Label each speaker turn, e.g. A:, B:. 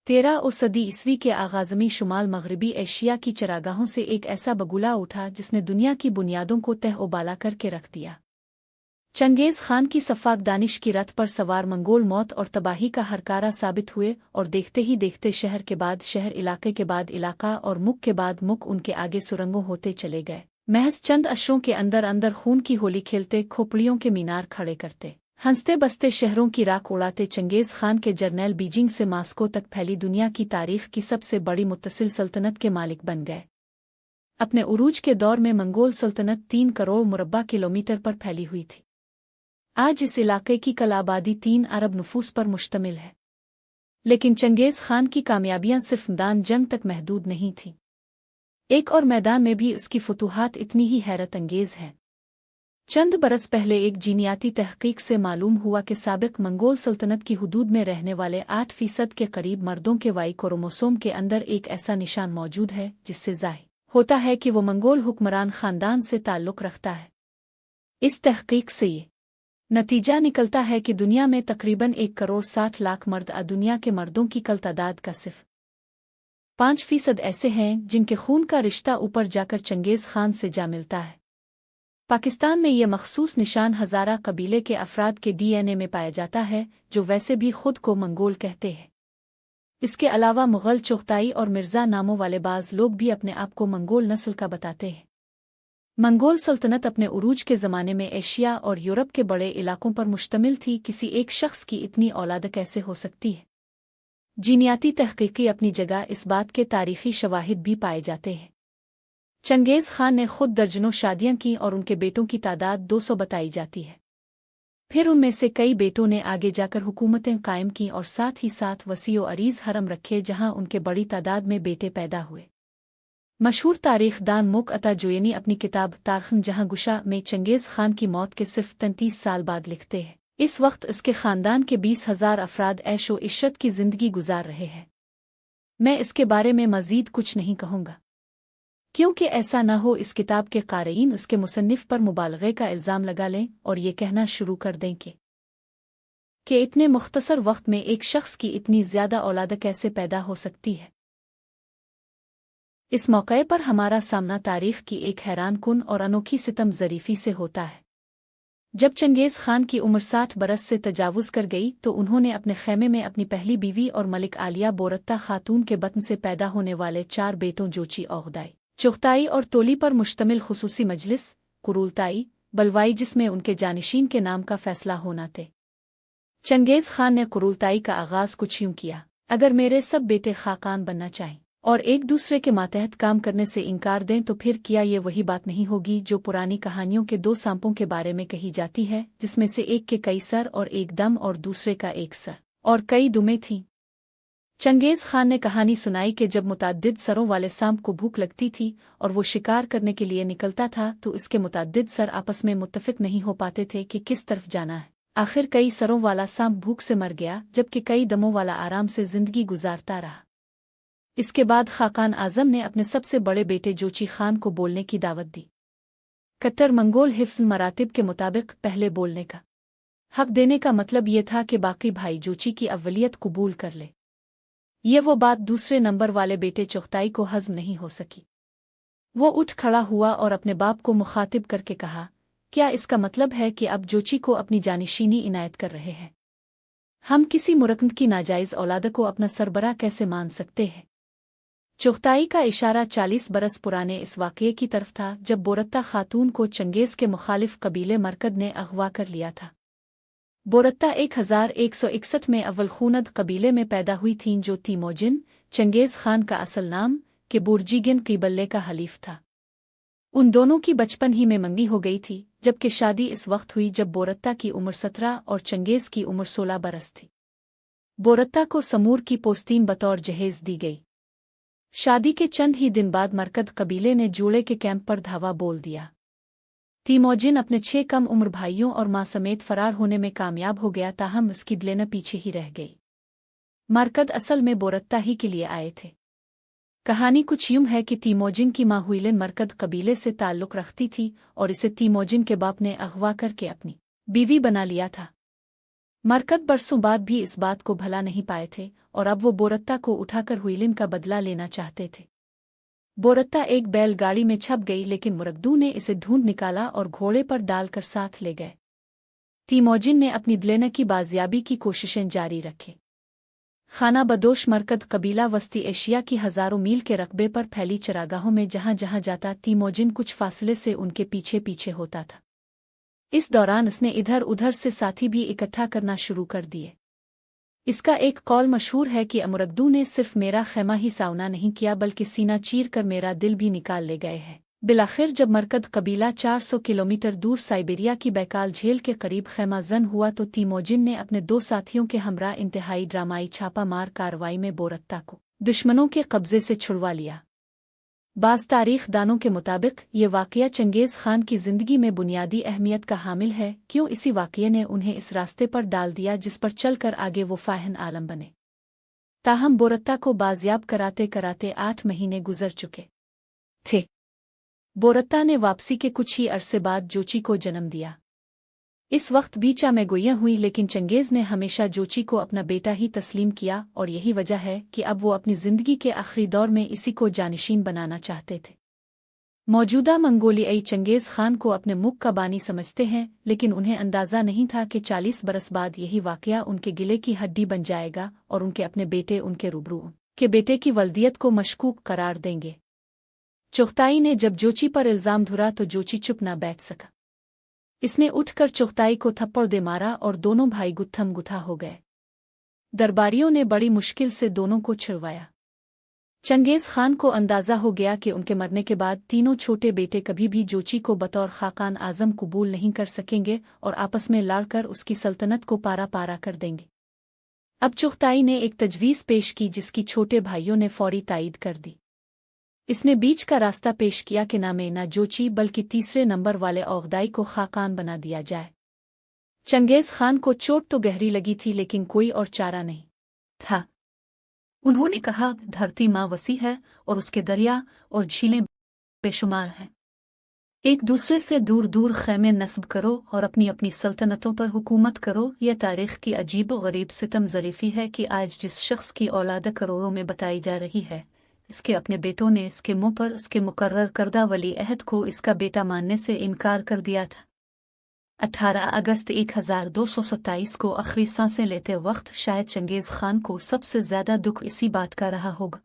A: 13 सदी ईस्वी के आगाज़ में शुमाल मगरबी एशिया की चरागाहों से एक ऐसा बगुला उठा जिसने दुनिया की बुनियादों को तह उबाला करके रख दिया। चंगेज़ खान की सफ़ाक दानिश की रथ पर सवार मंगोल मौत और तबाही का हरकारा साबित हुए और देखते ही देखते शहर के बाद शहर, इलाके के बाद इलाका और मुख के बाद मुख उनके आगे सुरंगों होते चले गए। महज चंद अशरों के अंदर अंदर खून की होली खेलते, खोपड़ियों के मीनार खड़े करते, हंसते बसते शहरों की राख उड़ाते चंगेज़ खान के जर्नैल बीजिंग से मास्को तक फैली दुनिया की तारीख की सबसे बड़ी मुत्तसिल सल्तनत के मालिक बन गए। अपने उरूज के दौर में मंगोल सल्तनत 3 करोड़ मुरब्बा किलोमीटर पर फैली हुई थी। आज इस इलाके की कल आबादी 3 अरब नफूस पर मुश्तमिल है। लेकिन चंगेज़ खान की कामयाबियां सिर्फ मैदान जंग तक महदूद नहीं थीं। एक और मैदान में भी उसकी फतूहात इतनी ही हैरत अंगेज़ हैं। चंद बरस पहले एक जीनियाती तहकीक से मालूम हुआ कि साबिक मंगोल सल्तनत की हुदूद में रहने वाले 8% के करीब मर्दों के वाई क्रोमोसोम के अंदर एक ऐसा निशान मौजूद है जिससे ज़ाहिर होता है कि वो मंगोल हुक्मरान ख़ानदान से ताल्लुक़ रखता है। इस तहकीक से ये नतीजा निकलता है कि दुनिया में तकरीबन 1 करोड़ 60 लाख मर्द दुनिया के मर्दों की कल तादाद का सिर्फ 5% ऐसे हैं जिनके खून का रिश्ता ऊपर जाकर चंगेज़ खान से जा मिलता है। पाकिस्तान में ये मखसूस निशान हज़ारा कबीले के अफराद के DNA में पाया जाता है, जो वैसे भी खुद को मंगोल कहते हैं। इसके अलावा मुग़ल, चुग़ताई और मिर्ज़ा नामों वाले बाज़ लोग भी अपने आप को मंगोल नस्ल का बताते हैं। मंगोल सल्तनत अपने उरूज के ज़माने में एशिया और यूरोप के बड़े इलाकों पर मुश्तमिल थी। किसी एक शख्स की इतनी औलाद कैसे हो सकती है? जीनियाती तहक़ीक़ी अपनी जगह, इस बात के तारीख़ी शवाहिद भी पाए जाते हैं। चंगेज़ खान ने खुद दर्जनों शादियां की और उनके बेटों की तादाद 200 बताई जाती है। फिर उनमें से कई बेटों ने आगे जाकर हुकूमतें कायम की और साथ ही साथ वसीओ अरीज़ हरम रखे जहां उनके बड़ी तादाद में बेटे पैदा हुए। मशहूर तारीख़ दान मुक़अता जुयनी अपनी किताब तारीख़ जहां गुशा में चंगेज़ खान की मौत के सिर्फ 33 साल बाद लिखते हैं, इस वक्त इसके ख़ानदान के 20,000 अफराद ऐशो इशरत की ज़िंदगी गुजार रहे हैं। मैं इसके बारे में मज़ीद कुछ नहीं कहूँगा, क्योंकि ऐसा न हो इस किताब के क़ारीन उसके मुसन्निफ़ पर मुबालग़े का इल्ज़ाम लगा लें और ये कहना शुरू कर दें कि इतने मुख्तसर वक्त में एक शख्स की इतनी ज़्यादा औलाद कैसे पैदा हो सकती है। इस मौके पर हमारा सामना तारीख़ की एक हैरानकुन और अनोखी सितम ज़रीफ़ी से होता है। जब चंगेज़ खान की उम्र 60 बरस से तजावुज़ कर गई तो उन्होंने अपने ख़ैमे में अपनी पहली बीवी और मलिक आलिया बोरत्ता खातून के बतन से पैदा होने वाले 4 बेटों जोची, औगदाई, चुग़ताई और तोली पर मुश्तमिल खुसूसी मजलिस कुरूलताई बलवाई, जिसमें उनके जानिशीन के नाम का फ़ैसला होना थे। चंगेज़ खान ने कुरूलताई का आगाज़ कुछ यूँ किया: अगर मेरे सब बेटे ख़ाकान बनना चाहें और एक दूसरे के मातहत काम करने से इनकार दें तो फिर क्या ये वही बात नहीं होगी जो पुरानी कहानियों के 2 सांपों के बारे में कही जाती है, जिसमें से एक के कई सर और एक दम और दूसरे का एक सर और कई दुमें थीं। चंगेज़ खान ने कहानी सुनाई कि जब मुतअद्दिद सरों वाले सांप को भूख लगती थी और वो शिकार करने के लिए निकलता था तो इसके मुतअद्दिद सर आपस में मुत्तफ़िक नहीं हो पाते थे कि किस तरफ जाना है। आखिर कई सरों वाला सांप भूख से मर गया, जबकि कई दमों वाला आराम से ज़िंदगी गुजारता रहा। इसके बाद ख़ाक़ान आज़म ने अपने सबसे बड़े बेटे जोची खान को बोलने की दावत दी। कट्टर मंगोल हिफ्ज़ मरातिब के मुताबिक पहले बोलने का हक देने का मतलब ये था कि बाकी भाई जोची की अव्वलियत कबूल कर ले। ये वो बात दूसरे नंबर वाले बेटे चुग़ताई को हज़म नहीं हो सकी। वो उठ खड़ा हुआ और अपने बाप को मुखातिब करके कहा, क्या इसका मतलब है कि अब जोची को अपनी जानिशीनी इनायत कर रहे हैं? हम किसी मुरक्कब की नाजायज़ औलाद को अपना सरबराह कैसे मान सकते हैं? चुग़ताई का इशारा 40 बरस पुराने इस वाक़ये की तरफ था जब बोरत्ता खातून को चंगेज़ के मुखालिफ कबीले मरकद ने अगवा कर लिया था। बोरत्ता 1161 में अव्वल खूनद कबीले में पैदा हुई थीं, जो तीमोजिन, चंगेज़ खान का असल नाम, के बुर्जीगिन क़बीले का हलीफ था। उन दोनों की बचपन ही में मंगी हो गई थी, जबकि शादी इस वक्त हुई जब बोरत्ता की उम्र 17 और चंगेज़ की उम्र 16 बरस थी। बोरत्ता को समूर की पोस्तीन बतौर जहेज़ दी गई। शादी के चंद ही दिन बाद मरकद कबीले ने जूड़े के कैंप पर धावा बोल दिया। तीमोजिन अपने 6 कम उम्र भाइयों और मां समेत फरार होने में कामयाब हो गया, ताहम उसकी दिलें पीछे ही रह गई। मरकद असल में बोरत्ता ही के लिए आए थे। कहानी कुछ यूं है कि तीमोजिन की मां हुइलिन मरकद कबीले से ताल्लुक़ रखती थी और इसे तीमोजिन के बाप ने अगवा करके अपनी बीवी बना लिया था। मरकत बरसों बाद भी इस बात को भला नहीं पाए थे और अब वो बोरत्ता को उठाकर हुइलिन का बदला लेना चाहते थे। बोरत्ता एक बैलगाड़ी में छप गई, लेकिन मुरद्दू ने इसे ढूंढ निकाला और घोड़े पर डालकर साथ ले गए। तीमोजिन ने अपनी द्लेना की बाजियाबी की कोशिशें जारी रखी। खाना बदोश मरकद कबीला वस्ती एशिया की हजारों मील के रकबे पर फैली चरागाहों में जहां जहां जाता तीमोजिन कुछ फासले से उनके पीछे पीछे होता था। इस दौरान उसने इधर उधर से साथी भी इकट्ठा करना शुरू कर दिए। इसका एक कौल मशहूर है कि अमुरद्दू ने सिर्फ मेरा खैमा ही सावना नहीं किया बल्कि सीना चीर कर मेरा दिल भी निकाल ले गए हैं। बिलाखिर जब मरकद कबीला 400 किलोमीटर दूर साइबेरिया की बैकाल झील के करीब खैमा जन हुआ तो तीमोजिन ने अपने 2 साथियों के हमरा इंतहाई ड्रामाई छापा मार कार्रवाई में बोरत्ता को दुश्मनों के कब्जे से छुड़वा लिया। बाज़ तारीख दानों के मुताबिक ये वाक़या चंगेज़ खान की ज़िंदगी में बुनियादी अहमियत का हामिल है। क्यों? इसी वाक़ये ने उन्हें इस रास्ते पर डाल दिया जिस पर चलकर आगे वो फाहिन आलम बने। ताहम बोरत्ता को बाजियाब कराते कराते 8 महीने गुजर चुके थे। बोरत्ता ने वापसी के कुछ ही अरसे बाद जोची को जन्म दिया। इस वक्त भी चामेगोइयाँ हुई, लेकिन चंगेज़ ने हमेशा जोची को अपना बेटा ही तस्लीम किया और यही वजह है कि अब वो अपनी ज़िंदगी के आखिरी दौर में इसी को जानिशीन बनाना चाहते थे। मौजूदा मंगोलियाई चंगेज़ खान को अपने मुल्क का बानी समझते हैं, लेकिन उन्हें अंदाज़ा नहीं था कि 40 बरस बाद यही वाक़या उनके गिले की हड्डी बन जाएगा और उनके अपने बेटे उनके रूबरू के बेटे की वल्दियत को मशकूक करार देंगे। चुगताई ने जब जोची पर इल्ज़ाम धुरा तो जोची चुप न बैठ सका। इसने उठकर चुगताई को थप्पड़ दे मारा और दोनों भाई गुत्थम गुथा हो गए। दरबारियों ने बड़ी मुश्किल से दोनों को छिड़वाया। चंगेज़ खान को अंदाज़ा हो गया कि उनके मरने के बाद तीनों छोटे बेटे कभी भी जोची को बतौर खाकान आज़म कबूल नहीं कर सकेंगे और आपस में लड़कर उसकी सल्तनत को पारा पारा कर देंगे। अब चुगताई ने एक तजवीज़ पेश की जिसकी छोटे भाइयों ने फौरी तायीद कर दी। इसने बीच का रास्ता पेश किया कि ना जोची बल्कि तीसरे नंबर वाले औगदाई को खाकान बना दिया जाए। चंगेज़ खान को चोट तो गहरी लगी थी, लेकिन कोई और चारा नहीं था। उन्होंने कहा, धरती माँ वसी है और उसके दरिया और झीलें बेशुमार हैं। एक दूसरे से दूर दूर खैमे नस्ब करो और अपनी अपनी सल्तनतों पर हुकूमत करो। यह तारीख़ की अजीब व गरीब सितम ज़रीफ़ी है कि आज जिस शख्स की औलाद करोड़ों में बताई जा रही है, इसके अपने बेटों ने इसके मुंह पर इसके मुकर्रर करदा वली अहद को इसका बेटा मानने से इनकार कर दिया था। 18 अगस्त 1227 को आखिरी सांसें लेते वक्त शायद चंगेज़ खान को सबसे ज़्यादा दुख इसी बात का रहा होगा